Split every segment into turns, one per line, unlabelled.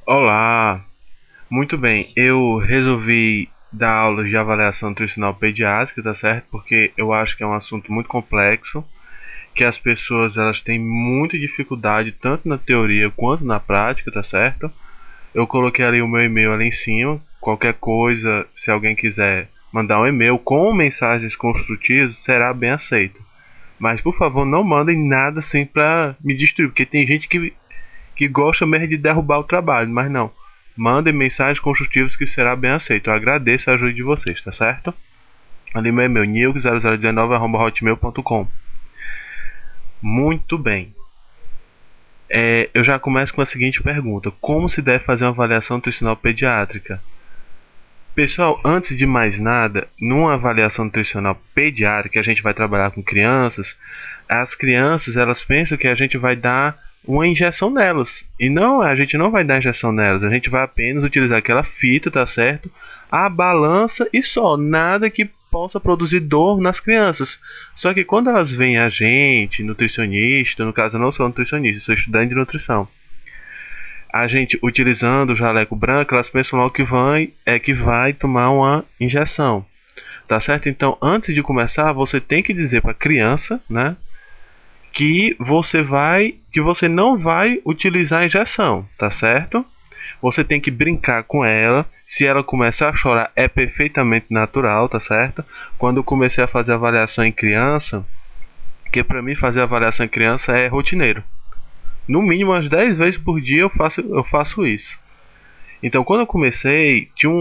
Olá, muito bem. Eu resolvi dar aulas de avaliação nutricional pediátrica, tá certo? Porque eu acho que é um assunto muito complexo, que as pessoas elas têm muita dificuldade tanto na teoria quanto na prática, tá certo? Eu coloquei ali o meu e-mail ali em cima. Qualquer coisa, se alguém quiser mandar um e-mail com mensagens construtivas, será bem aceito. Mas por favor, não mandem nada assim pra me destruir, porque tem gente que gosta mesmo de derrubar o trabalho, mas não. Mandem mensagens construtivas que será bem aceito. Eu agradeço a ajuda de vocês, tá certo? Ali meu e-mail, nilk0019@hotmail.com. Muito bem. Eu já começo com a seguinte pergunta: como se deve fazer uma avaliação nutricional pediátrica? Pessoal, antes de mais nada, numa avaliação nutricional pediátrica, a gente vai trabalhar com crianças. As crianças, elas pensam que a gente vai dar uma injeção nelas. E não, a gente não vai dar injeção nelas. A gente vai apenas utilizar aquela fita, tá certo? A balança e só, nada que possa produzir dor nas crianças. Só que quando elas veem a gente, nutricionista, no caso eu não sou nutricionista, sou estudante de nutrição, a gente utilizando o jaleco branco, elas pensam logo que vai tomar uma injeção, tá certo? Então, antes de começar, você tem que dizer para a criança, né, que você não vai utilizar a injeção, tá certo? Você tem que brincar com ela. Se ela começar a chorar, é perfeitamente natural, tá certo? Quando eu comecei a fazer avaliação em criança, que para mim fazer avaliação em criança é rotineiro. No mínimo umas 10 vezes por dia eu faço isso. Então, quando eu comecei, tinha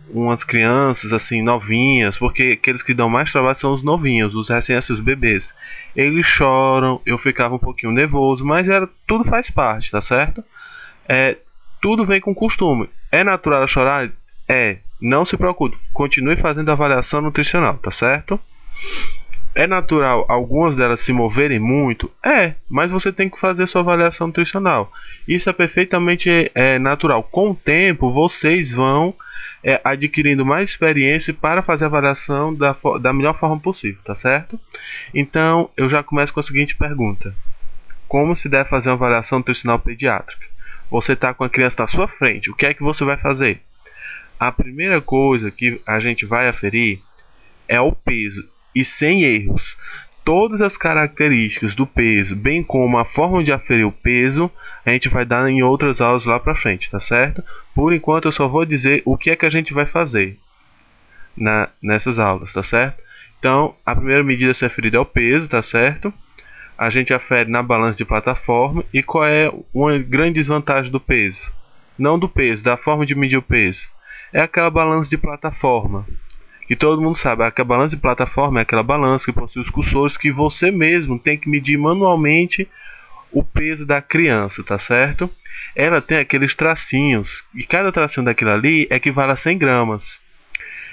umas crianças assim novinhas, porque aqueles que dão mais trabalho são os novinhos, os recém-nascidos, os bebês. Eles choram, eu ficava um pouquinho nervoso, mas tudo faz parte, tá certo? É, tudo vem com costume. É natural chorar? É. Não se preocupe, continue fazendo avaliação nutricional, tá certo? É natural algumas delas se moverem muito? É, mas você tem que fazer sua avaliação nutricional. Isso é perfeitamente natural. Com o tempo, vocês vão adquirindo mais experiência para fazer a avaliação da melhor forma possível, tá certo? Então, eu já começo com a seguinte pergunta: como se deve fazer uma avaliação nutricional pediátrica? Você está com a criança na sua frente, o que é que você vai fazer? A primeira coisa que a gente vai aferir é o peso, e sem erros. Todas as características do peso, bem como a forma de aferir o peso, a gente vai dar em outras aulas lá pra frente, tá certo? Por enquanto eu só vou dizer o que é que a gente vai fazer nessas aulas, tá certo? Então, a primeira medida a ser aferida é o peso, tá certo? A gente afere na balança de plataforma. E qual é uma grande desvantagem do peso? Não do peso, da forma de medir o peso. É aquela balança de plataforma que todo mundo sabe. A balança de plataforma é aquela balança que possui os cursores que você mesmo tem que medir manualmente o peso da criança, tá certo? Ela tem aqueles tracinhos e cada tracinho daquilo ali equivale a 100 gramas.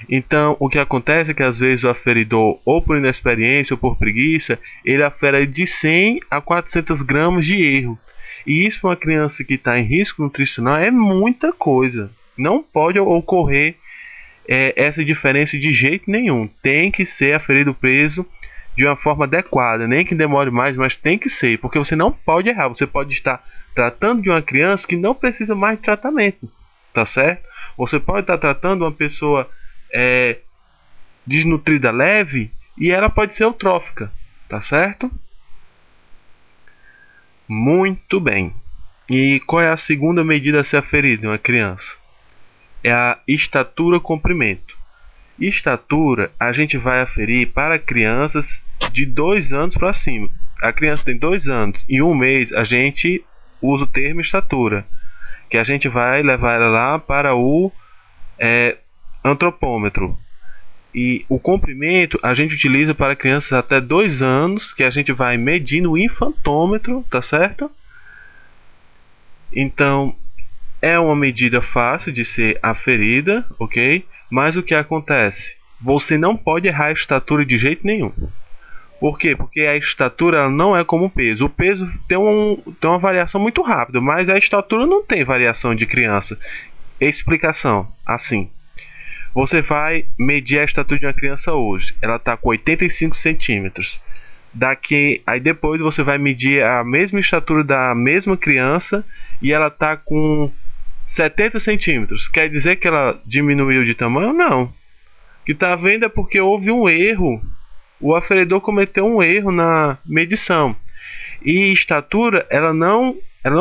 Então, o que acontece é que às vezes o aferidor, ou por inexperiência ou por preguiça, ele afere de 100 a 400 gramas de erro. E isso para uma criança que está em risco nutricional é muita coisa. Não pode ocorrer essa diferença de jeito nenhum. Tem que ser aferido o peso de uma forma adequada, nem que demore mais, mas tem que ser, porque você não pode errar. Você pode estar tratando de uma criança que não precisa mais de tratamento, tá certo? Você pode estar tratando uma pessoa desnutrida leve e ela pode ser eutrófica, tá certo? Muito bem. E qual é a segunda medida a ser aferida em uma criança? É a estatura comprimento. Estatura a gente vai aferir para crianças de 2 anos para cima. A criança tem 2 anos e 1 mês, a gente usa o termo estatura, que a gente vai levar ela lá para o antropômetro. E o comprimento a gente utiliza para crianças até 2 anos, que a gente vai medir no infantômetro, tá certo? Então, é uma medida fácil de ser aferida, ok? Mas o que acontece? Você não pode errar a estatura de jeito nenhum. Por quê? Porque a estatura ela não é como o peso. O peso tem uma variação muito rápida, mas a estatura não tem variação de criança. Explicação, assim. Você vai medir a estatura de uma criança hoje. Ela está com 85 centímetros. Aí depois você vai medir a mesma estatura da mesma criança e ela está com 70 centímetros. Quer dizer que ela diminuiu de tamanho? Não. O que está vendo é porque houve um erro. O aferidor cometeu um erro na medição. E estatura, ela não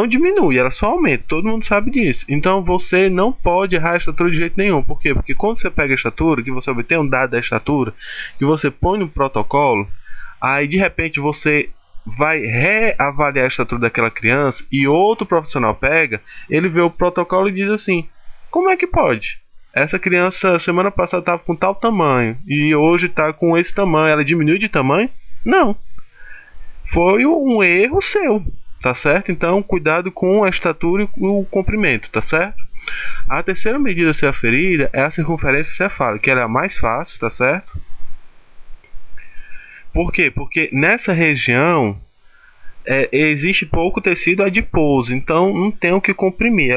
diminui, ela só aumenta. Todo mundo sabe disso. Então você não pode errar a estatura de jeito nenhum. Por quê? Porque quando você pega a estatura, que você obtém um dado da estatura, que você põe no protocolo, aí de repente você vai reavaliar a estatura daquela criança e outro profissional pega, ele vê o protocolo e diz assim: como é que pode? Essa criança semana passada estava com tal tamanho e hoje está com esse tamanho, ela diminuiu de tamanho? Não. Foi um erro seu, tá certo? Então, cuidado com a estatura e o comprimento, tá certo? A terceira medida a ser aferida é a circunferência cefálica, que ela é a mais fácil, tá certo? Por quê? Porque nessa região existe pouco tecido adiposo, então não tem o que comprimir.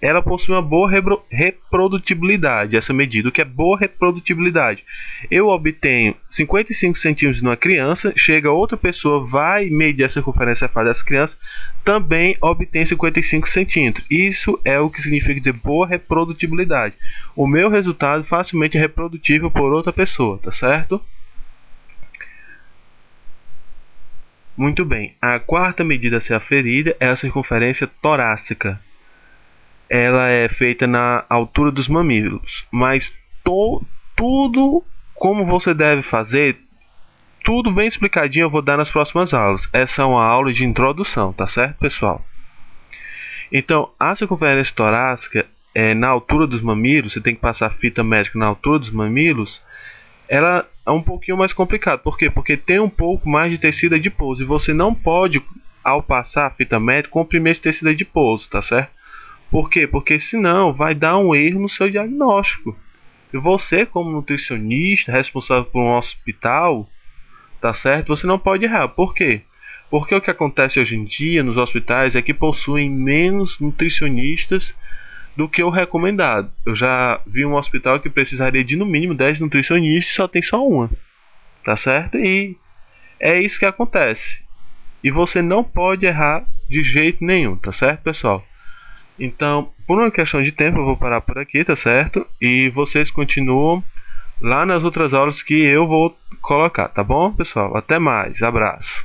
Ela possui uma boa reprodutibilidade, essa medida. O que é boa reprodutibilidade? Eu obtenho 55 centímetros numa criança, chega outra pessoa, vai medir a circunferência cefálica dessa criança, também obtém 55 centímetros. Isso é o que significa dizer boa reprodutibilidade. O meu resultado facilmente é reprodutível por outra pessoa, tá certo? Muito bem, a quarta medida a ser aferida é a circunferência torácica. Ela é feita na altura dos mamilos, mas tudo como você deve fazer, tudo bem explicadinho eu vou dar nas próximas aulas. Essa é uma aula de introdução, tá certo, pessoal? Então, a circunferência torácica na altura dos mamilos, você tem que passar fita métrica na altura dos mamilos. Ela é um pouquinho mais complicado. Por quê? Porque tem um pouco mais de tecido adiposo e você não pode, ao passar a fita métrica, comprimir esse tecido adiposo, tá certo? Por quê? Porque senão vai dar um erro no seu diagnóstico. E você, como nutricionista, responsável por um hospital, tá certo? Você não pode errar. Por quê? Porque o que acontece hoje em dia nos hospitais é que possuem menos nutricionistas do que o recomendado. Eu já vi um hospital que precisaria de no mínimo 10 nutricionistas e só tem só uma, tá certo? E é isso que acontece. E você não pode errar de jeito nenhum, tá certo, pessoal? Então, por uma questão de tempo, eu vou parar por aqui, tá certo? E vocês continuam lá nas outras aulas que eu vou colocar, tá bom, pessoal? Até mais, abraço.